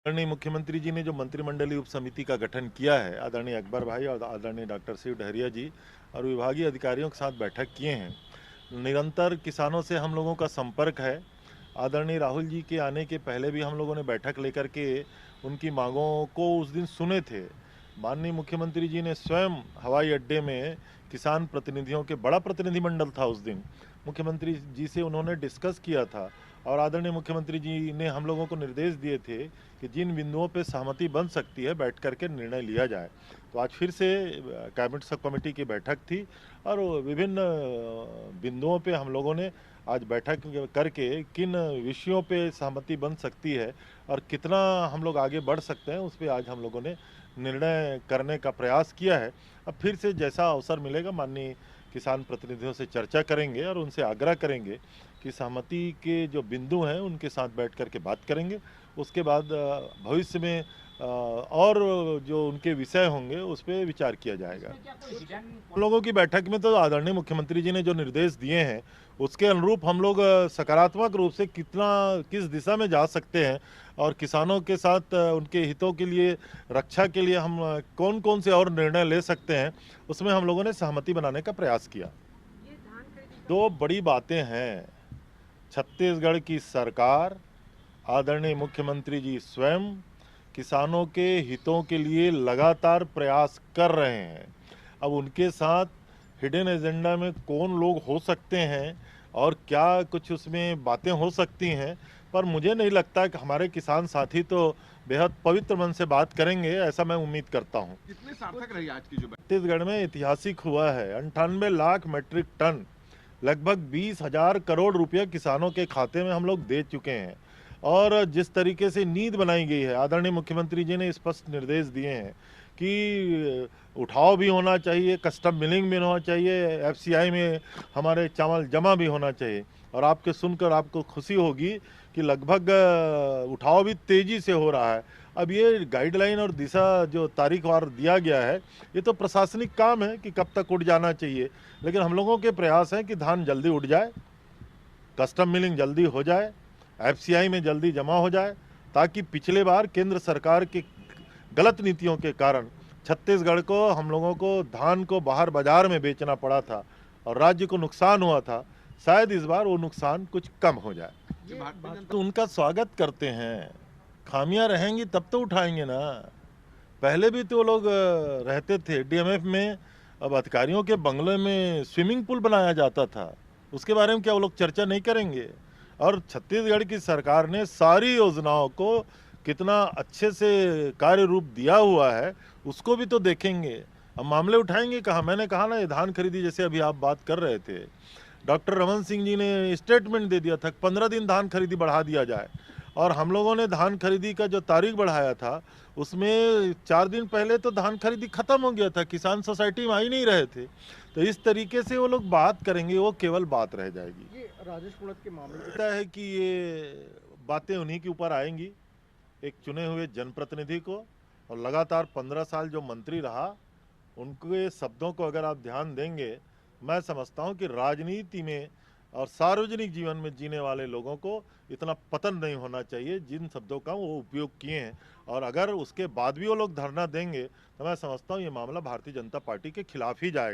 आदरणीय मुख्यमंत्री जी ने जो मंत्रिमंडलीय उप समिति का गठन किया है, आदरणीय अकबर भाई और आदरणीय डॉक्टर शिव डहरिया जी और विभागीय अधिकारियों के साथ बैठक किए हैं। निरंतर किसानों से हम लोगों का संपर्क है। आदरणीय राहुल जी के आने के पहले भी हम लोगों ने बैठक लेकर के उनकी मांगों को उस दिन सुने थे। माननीय मुख्यमंत्री जी ने स्वयं हवाई अड्डे में किसान प्रतिनिधियों के बड़ा प्रतिनिधिमंडल था उस दिन, मुख्यमंत्री जी से उन्होंने डिस्कस किया था और आदरणीय मुख्यमंत्री जी ने हम लोगों को निर्देश दिए थे कि जिन बिंदुओं पे सहमति बन सकती है बैठ करके निर्णय लिया जाए। तो आज फिर से कैबिनेट सब कमेटी की बैठक थी और विभिन्न बिंदुओं पे हम लोगों ने आज बैठक करके किन विषयों पे सहमति बन सकती है और कितना हम लोग आगे बढ़ सकते हैं उस पर आज हम लोगों ने निर्णय करने का प्रयास किया है। अब फिर से जैसा अवसर मिलेगा माननीय किसान प्रतिनिधियों से चर्चा करेंगे और उनसे आग्रह करेंगे कि सहमति के जो बिंदु हैं उनके साथ बैठ कर के बात करेंगे। उसके बाद भविष्य में और जो उनके विषय होंगे उस पर विचार किया जाएगा। हम लोगों की बैठक में तो आदरणीय मुख्यमंत्री जी ने जो निर्देश दिए हैं उसके अनुरूप हम लोग सकारात्मक रूप से किस दिशा में जा सकते हैं और किसानों के साथ उनके हितों के लिए, रक्षा के लिए हम कौन कौन से और निर्णय ले सकते हैं, उसमें हम लोगों ने सहमति बनाने का प्रयास किया। दो बड़ी बातें हैं। छत्तीसगढ़ की सरकार, आदरणीय मुख्यमंत्री जी स्वयं किसानों के हितों के लिए लगातार प्रयास कर रहे हैं। अब उनके साथ हिडन एजेंडा में कौन लोग हो सकते हैं और क्या कुछ उसमें बातें हो सकती हैं, पर मुझे नहीं लगता कि हमारे किसान साथी तो बेहद पवित्र मन से बात करेंगे, ऐसा मैं उम्मीद करता हूँ। कितनी सार्थक रही आज की जो छत्तीसगढ़ में ऐतिहासिक हुआ है। 98 लाख मीट्रिक टन, लगभग 20,000 करोड़ रुपए किसानों के खाते में हम लोग दे चुके हैं। और जिस तरीके से नीति बनाई गई है, आदरणीय मुख्यमंत्री जी ने स्पष्ट निर्देश दिए हैं कि उठाव भी होना चाहिए, कस्टम मिलिंग भी होना चाहिए, एफसीआई में हमारे चावल जमा भी होना चाहिए। और आपके सुनकर आपको खुशी होगी कि लगभग उठाव भी तेजी से हो रहा है। अब ये गाइडलाइन और दिशा जो तारीखवार दिया गया है, ये तो प्रशासनिक काम है कि कब तक उठ जाना चाहिए, लेकिन हम लोगों के प्रयास हैं कि धान जल्दी उठ जाए, कस्टम मिलिंग जल्दी हो जाए, एफसीआई में जल्दी जमा हो जाए, ताकि पिछले बार केंद्र सरकार की गलत नीतियों के कारण छत्तीसगढ़ को, हम लोगों को धान को बाहर बाजार में बेचना पड़ा था और राज्य को नुकसान हुआ था। शायद इस बार वो नुकसान कुछ कम हो जाए। तो उनका स्वागत करते हैं। खामियां रहेंगी तब तो उठाएंगे ना। पहले भी तो वो लोग रहते थे डीएमएफ में, अब अधिकारियों के बंगले में स्विमिंग पूल बनाया जाता था, उसके बारे में क्या वो लोग चर्चा नहीं करेंगे? और छत्तीसगढ़ की सरकार ने सारी योजनाओं को कितना अच्छे से कार्य रूप दिया हुआ है, उसको भी तो देखेंगे। अब मामले उठाएंगे कहाँ? मैंने कहा ना, ये धान खरीदी जैसे अभी आप बात कर रहे थे, डॉक्टर रमन सिंह जी ने स्टेटमेंट दे दिया था 15 दिन धान खरीदी बढ़ा दिया जाए, और हम लोगों ने धान खरीदी का जो तारीख बढ़ाया था उसमें 4 दिन पहले तो धान खरीदी खत्म हो गया था, किसान सोसाइटी में आ ही नहीं रहे थे। तो इस तरीके से वो लोग बात करेंगे, वो केवल बात रह जाएगी। ये राजेश मूणत के मामले में लगता है कि ये बातें उन्हीं के ऊपर आएंगी, एक चुने हुए जनप्रतिनिधि को, और लगातार 15 साल जो मंत्री रहा उनके शब्दों को अगर आप ध्यान देंगे, मैं समझता हूं कि राजनीति में और सार्वजनिक जीवन में जीने वाले लोगों को इतना पतन नहीं होना चाहिए जिन शब्दों का वो उपयोग किए हैं। और अगर उसके बाद भी वो लोग धरना देंगे तो मैं समझता हूं ये मामला भारतीय जनता पार्टी के खिलाफ ही जाएगा।